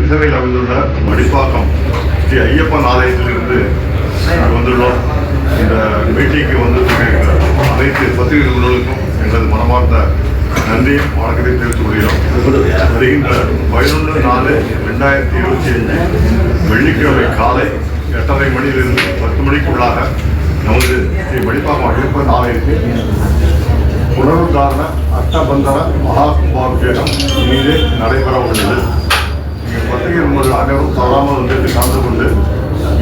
தென்சென்னையில் அமைந்துள்ள மடிப்பாக்கம் ஸ்ரீ ஐயப்பன் ஆலயத்திலிருந்து வந்துள்ளோம். இந்த மீட்டிங்கு வந்து அனைத்து பத்திரிகைகளுக்கும் எங்களது மனமார்ந்த நன்றியும் வணக்கத்தை தெரிவித்துக் கொள்கிறோம். வருகின்ற 11/4/2025 வெள்ளிக்கிழமை காலை 8:30 மணியிலிருந்து 10 மணிக்குள்ளாக நமது ஸ்ரீ மடிப்பாக்கம் ஐயப்பன் ஆலயத்தில் புனருத்தாரண அஷ்டபந்தன மகா கும்பாபிஷேகம் இனிதே நடைபெற உள்ளது. பத்திரிகை நண்பர்கள் அனைவரும் தவறாமல் வந்து கலந்து கொண்டு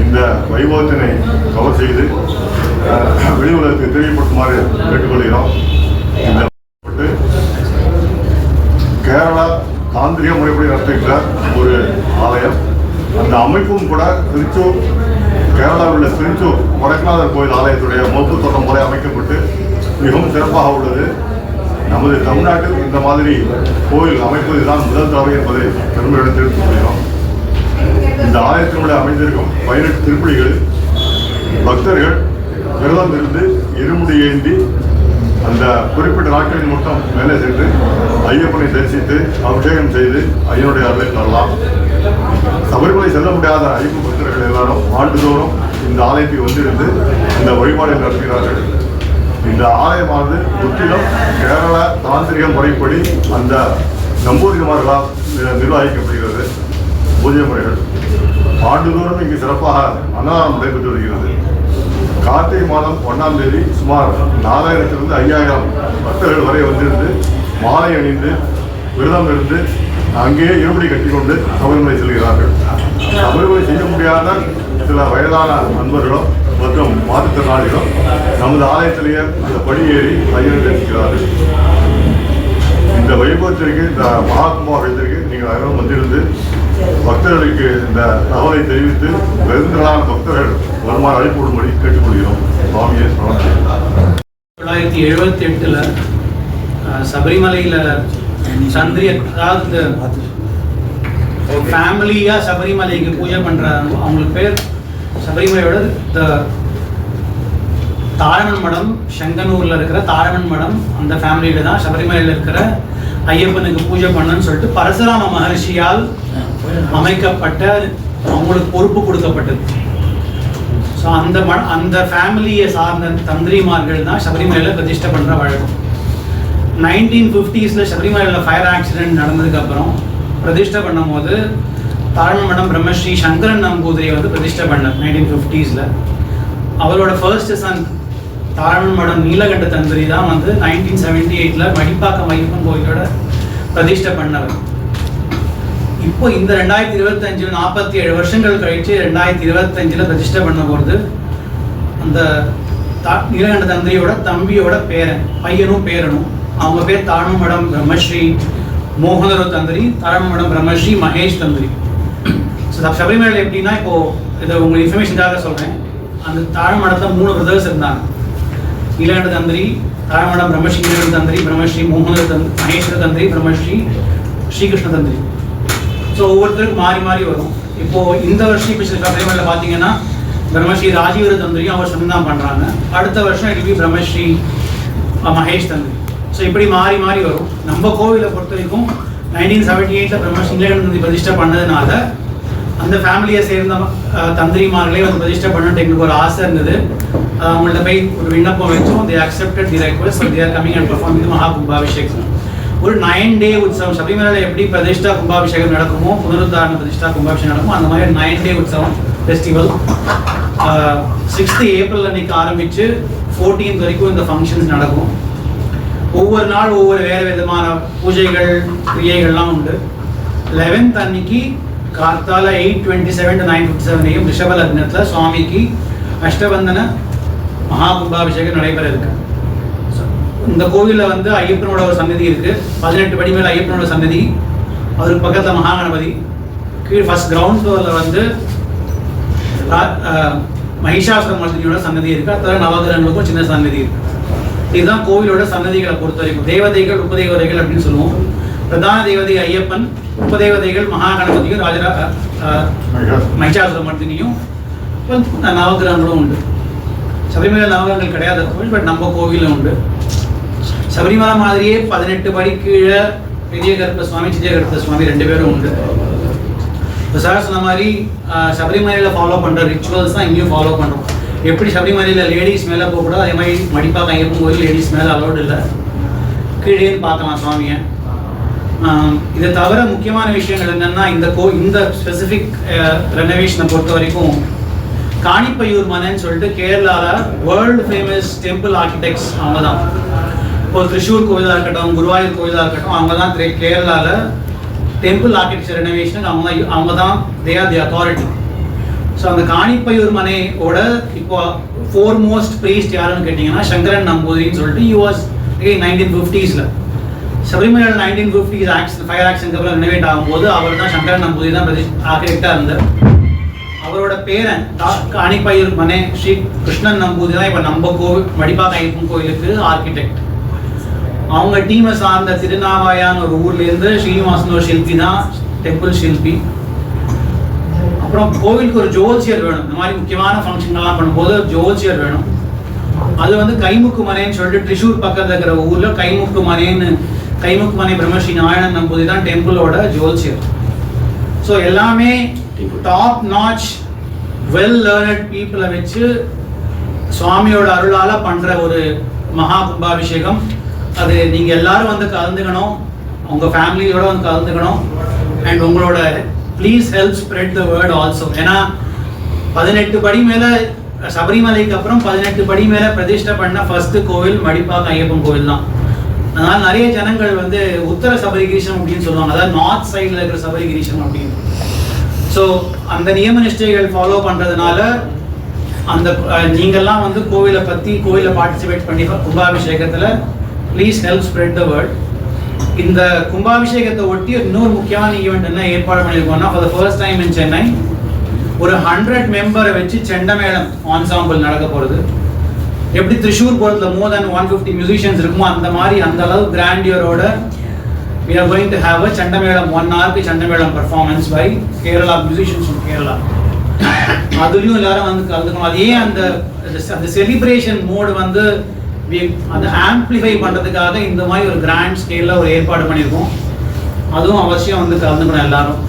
இந்த வைபவத்தினை கவர் செய்து வெளி உலகத்தை தெரியப்படுத்துமாறு கேட்டுக்கொள்கிறோம். இந்த கேரளா தாந்திரிக முறைப்படி நடத்துகின்ற ஒரு ஆலயம். அந்த அமைப்பும் கூட திருச்சூர், கேரளாவில் உள்ள திருச்சூர் வடக்குநாதர் கோயில் ஆலயத்துடைய மோப்பு தோட்டம் முறை அமைக்கப்பட்டு மிகவும் சிறப்பாக உள்ளது. நமது தமிழ்நாட்டில் இந்த மாதிரி கோயில் அமைப்பு இதுதான் முதல் தடவை என்பதை பெருமையுடன் தெரிவித்துக் கொள்கிறோம். இந்த ஆலயத்தினுடைய அமைந்திருக்கும் 18 திருப்பலிகள் பக்தர்கள் விரதம் இருந்து இருமுடி ஏந்தி அந்த குறிப்பிட்ட நாட்களில் மட்டும் மேலே சென்று ஐயப்பனை தரிசித்து அபிஷேகம் செய்து ஐயனுடைய அருளை தரலாம். சபரிமலை செல்ல முடியாத ஐயப்ப பக்தர்கள் எல்லாரும் ஆண்டுதோறும் இந்த ஆலயத்துக்கு வந்திருந்து இந்த வழிபாடை நடத்துகிறார்கள். இந்த ஆலயமானது முற்றிலும் கேரள தாந்திரிக முறைப்படி அந்த நம்பூதிரிமார்களால் நிர்வகிக்கப்படுகிறது. பூஜை முறைகள் ஆண்டுதோறும் இங்கு சிறப்பாக அன்னதானம் நடைபெற்று வருகிறது. கார்த்திகை மாதம் 1ஆம் தேதி சுமார் 4000 to 5000 பக்தர்கள் வரை வந்திருந்து மாலை அணிந்து விரதம் இருந்து அங்கேயே இருமுடி கட்டிக்கொண்டு சபரிமலை செல்கிறார்கள். சபரிமலை செய்ய முடியாத சில வயதான நண்பர்களும் மற்றும் மாற்றுத்திறனாளிகளும் நமது ஆலயத்திலேயே அந்த படியேறி ஐயனை தரிசிக்கிறார்கள். இந்த வைபவத்திற்கு, இந்த மகா கும்பாபிஷேகத்திற்கு நீங்கள் அனைவரும் வந்திருந்து பக்தர்களுக்கு இந்த தகவலை தெரிவித்து வெறுந்தலான பக்தர்கள் வருமாறு அழைப்பு விடும்படி கேட்டுக்கொள்கிறோம். சுவாமியை 1978 சபரிமலையில் சந்திரிய, அதாவது ஃபேமிலியாக சபரிமலைக்கு பூஜை பண்ணுறாங்க. அவங்களுக்கு பேர் சபரிமலையோட தாரணன் மடம், செங்கனூரில் இருக்கிற தாரணன் மடம், அந்த ஃபேமிலியில தான் சபரிமலையில் இருக்கிற ஐயப்பனுக்கு பூஜை பண்ணணும்னு சொல்லிட்டு பரசுராம மகர்ஷியால் அமைக்கப்பட்ட, அவங்களுக்கு பொறுப்பு கொடுக்கப்பட்டது. ஸோ அந்த ஃபேமிலியை சார்ந்த தந்திரிமார்கள் தான் சபரிமலையில் பிரதிஷ்டை பண்ணுற வழக்கம். 1950s சபரிமலையில் ஃபயர் ஆக்சிடென்ட் நடந்ததுக்கப்புறம் பிரதிஷ்டை பண்ணும் போது தாரணன் மடம் பிரம்மஸ்ரீ சங்கரன் நம்பூதிரியை வந்து பிரதிஷ்டை பண்ணார் 1950s. அவரோட ஃபர்ஸ்ட் சன் தாரணன் மடம் நீலகண்ட தந்திரி தான் வந்து 1978 மடிப்பாக்கம் ஐயப்பன் கோயிலோட பிரதிஷ்டை பண்ணவர். இப்போ இந்த 2025 47 வருஷங்கள் கழிச்சு 2025 பிரதிஷ்டை பண்ண போகிறது அந்த நீலகண்ட தந்திரியோட தம்பியோட பேரன், பையனும் பேரனும். அவங்க பேர் தாரணன் மடம் பிரம்மஸ்ரீ மோகனரு தந்திரி, தாரணன் மடம் பிரம்மஸ்ரீ மகேஷ் தந்திரி. ஸோ சபரிமலையில் எப்படின்னா, இப்போது இதை உங்கள் இன்ஃபர்மேஷனுக்காக சொல்கிறேன். அந்த தாரணன் மடத்தில் 3 பிரதர்ஸ் இருந்தாங்க. நீலகண்ட தந்திரி, தாரணன் மடம் பிரம்மஸ்ரீ நீலகண்ட தந்திரி, பிரம்மஸ்ரீ மோகனரு தந்திரி, மகேஸ்வர தந்திரி, பிரம்மஸ்ரீ ஸ்ரீகிருஷ்ண தந்திரி. ஸோ ஒவ்வொருத்தருக்கு மாறி மாறி வரும். இப்போது இந்த வருஷம் இப்போ சபரிமலையில் பார்த்தீங்கன்னா பிரம்மஸ்ரீ ராஜீவர தந்திரியும் அவர் சொன்ன தான் பண்ணுறாங்க. அடுத்த வருஷம் it be Brahmasri Mahesh Tantri. So இப்படி மாறி மாறி வரும். நம்ம கோவிலை பொறுத்த வரைக்கும் 1978 பிரம்மஸ்ரீ நீலகண்ட தந்திரி பிரதிஷ்டை பண்ணதுனால அந்த ஃபேமிலியை சேர்ந்த தந்திரிமார்களே வந்து பிரதிஷ்டை பண்ணணும்னு எங்களுக்கு ஒரு ஆசை இருந்தது. அவங்கள்ட்ட போய் ஒரு விண்ணப்பம் வச்சோம். they accepted the request, so they are coming and performing the மகா கும்பாபிஷேகம். ஒரு 9 day உற்சவம். சபரிமலையில் எப்படி பிரதிஷ்டா கும்பாபிஷேகம் நடக்குமோ, புனருத்தாரண பிரதிஷ்டா கும்பாபிஷேகம் நடக்குமோ, அந்த மாதிரி 9 day உற்சவம் ஃபெஸ்டிவல் 6th April அன்னைக்கு ஆரம்பித்து 14th வரைக்கும் இந்த ஃபங்க்ஷன்ஸ் நடக்கும். ஒவ்வொரு நாள் ஒவ்வொரு வேறு விதமான பூஜைகள் கிரியைகள்லாம் உண்டு. 11th அன்னைக்கு கார்த்தால 8:27 to 9:57 AM ரிஷப லக்னத்தில் சுவாமிக்கு அஷ்டபந்தன மகா கும்பாபிஷேகம் நடைபெற இருக்கு. இந்த கோவிலில் வந்து ஐயப்பனோட ஒரு சன்னதி இருக்கு. 18 படி மேலே ஐயப்பனோட சன்னதி, அதுக்கு பக்கத்தில் மகாகணபதி. கீழ் ஃபர்ஸ்ட் கிரவுண்ட் ஃப்ளோரில் வந்து மகிஷாசுர மர்தினியோட சன்னதி இருக்கு. அதில் நவகிரகங்களுக்கும் சின்ன சன்னதி இருக்கு. இதுதான் கோவிலோட சன்னதிகளை பொறுத்த வரைக்கும். தேவதைகள் உபதேவதைகள் அப்படின்னு சொல்லுவோம். பிரதான தேவதை ஐயப்பன், உபதேவதைகள் மகாகணபதியும் மகிஷாசுர மர்தினியும், நவகிரகங்களும் உண்டு. சபரிமலை நவகிரகங்கள் கிடையாத கோவில், பட் நம்ம கோவிலும் உண்டு. சபரிமலை மாதிரியே 18 படி கீழே பெரிய கருப்ப சுவாமி, சிறிய கருப்ப சுவாமி 2 பேரும் உண்டு. சார் சொன்ன மாதிரி சபரிமலையில் ஃபாலோ பண்ணுற ரிச்சுவல்ஸ் தான் இங்கேயும் ஃபாலோ பண்ணுறோம். எப்படி சபரிமலையில் லேடிஸ் மேலே போகக்கூடாது, அதே மாதிரி மடிப்பாக்கம் ஐயப்பன் கோயில் லேடிஸ் மேலே அலோடு இல்லை, கீழேன்னு பார்க்கலாம் சுவாமியை. இதை தவிர முக்கியமான விஷயங்கள் என்னென்னா இந்த ஸ்பெசிஃபிக் ரெனோவேஷனை பொறுத்த வரைக்கும் காணிப்பையூர் மனைன்னு சொல்லிட்டு கேரளாவில் வேர்ல்டு ஃபேமஸ் டெம்பிள் ஆர்கிடெக்ட்ஸ் அவங்க தான். இப்போ திருஷூர் கோயிலாக இருக்கட்டும், குருவாயூர் கோயிலாக இருக்கட்டும், அவங்க தான் கேரளாவில் டெம்பிள் ஆர்கிடெக்சர் ரெனோவேஷனுக்கு அவங்க தான் they are the authority. So அந்த காணிப்பையூர் மனையோட இப்போ ஃபோர்மோஸ்ட் ப்ரீஸ்ட் யாருன்னு கேட்டிங்கன்னா சங்கரன் நம்பூதிரின்னு சொல்லிட்டு யூ வாஸ் 1950s. சபரிமலையில் 1950s ஃபயர் ஆக்ஷனுக்கு அப்புறம் ரெனோவேட் ஆகும்போது அவர் தான் சங்கரன் நம்பூதிரி தான் ஆர்கிடெக்டாக இருந்தார். அவரோட பேரன் காணிப்பையூர் மனை ஸ்ரீ கிருஷ்ணன் நம்பூதிரி தான் இப்போ நம்ம மடிப்பாக்கம் ஐயப்பன் கோயிலுக்கு ஆர்கிடெக்ட். அவங்க டீமை சார்ந்த திருநாவாயான்னு ஒரு ஊர்லேருந்து ஸ்ரீனிவாசன் ஒரு ஷில்பி தான் டெம்பிள் ஷில்பி. அப்புறம் கோவிலுக்கு ஒரு ஜோல்சியர் வேணும். இந்த மாதிரி முக்கியமான ஃபங்க்ஷன்லாம் பண்ணும்போது ஜோல்சியர் வேணும். அது வந்து கைமுக்கு மனைன்னு சொல்லிட்டு ட்ரிஷூர் பக்கத்தில் இருக்கிற ஊரில் கைமுக்கு மனை பிரம்மஸ்ரீ நாராயணன் நம்பூதிரி தான் டெம்பிளோட ஜோல்சியர். ஸோ எல்லாமே டாப் நாச் வெல் லேர்னட் பீப்புளை வச்சு சுவாமியோட அருளால் பண்ணுற ஒரு மகா கும்பாபிஷேகம். அது நீங்கள் எல்லாரும் வந்து கலந்துக்கணும், உங்கள் ஃபேமிலியோட வந்து கலந்துக்கணும். அண்ட் உங்களோட please help spread the word also. ஏன்னா 18 படி மேலே சபரிமலைக்கு அப்புறம் 18 படி மேலே பிரதிஷ்டை பண்ண ஃபர்ஸ்ட் கோவில் மடிப்பாக்கம் ஐயப்பன் கோவில் தான். அதனால் நிறைய ஜனங்கள் வந்து உத்தர சபரிகிரீஷம் அப்படின்னு சொல்லுவாங்க, அதாவது நார்த் சைடில் இருக்கிற சபரிகிரீஷம் அப்படின்னு. ஸோ அந்த நியம நிஷ்டைகள் ஃபாலோ பண்ணுறதுனால அந்த நீங்கள்லாம் வந்து கோவிலை பார்ட்டிசிபேட் பண்ணி கும்பாபிஷேகத்தில் please help spread the word. இந்த கும்பாபிஷேகத்தை ஒட்டி இன்னொரு முக்கியமான ஈவெண்ட் என்ன ஏற்பாடு பண்ணியிருக்கோம்னா, for the first time in Chennai ஒரு 100 மெம்பரை வச்சு செண்டமேளம் ஆன்சாம்பிள் நடக்க போகிறது. எப்படி திரிஷூர் போகிறதுல மோர் தென் 150 மியூசிஷியன்ஸ் இருக்குமோ அந்த மாதிரி அந்த அளவு கிராண்டியரோட we are going to have a chendamelam 1 hour chendamelam performance by Kerala musicians from Kerala. அதுலேயும் எல்லாரும் வந்து கலந்துக்கணும். அதே அந்த செலிப்ரேஷன் மோடு வந்து அதை ஆம்பிளிஃபை பண்ணுறதுக்காக இந்த மாதிரி ஒரு கிராண்ட் ஸ்கேலில் ஒரு ஏற்பாடு பண்ணியிருக்கோம். அதுவும் அவசியம் வந்து கலந்துக்கணும் எல்லாரும்.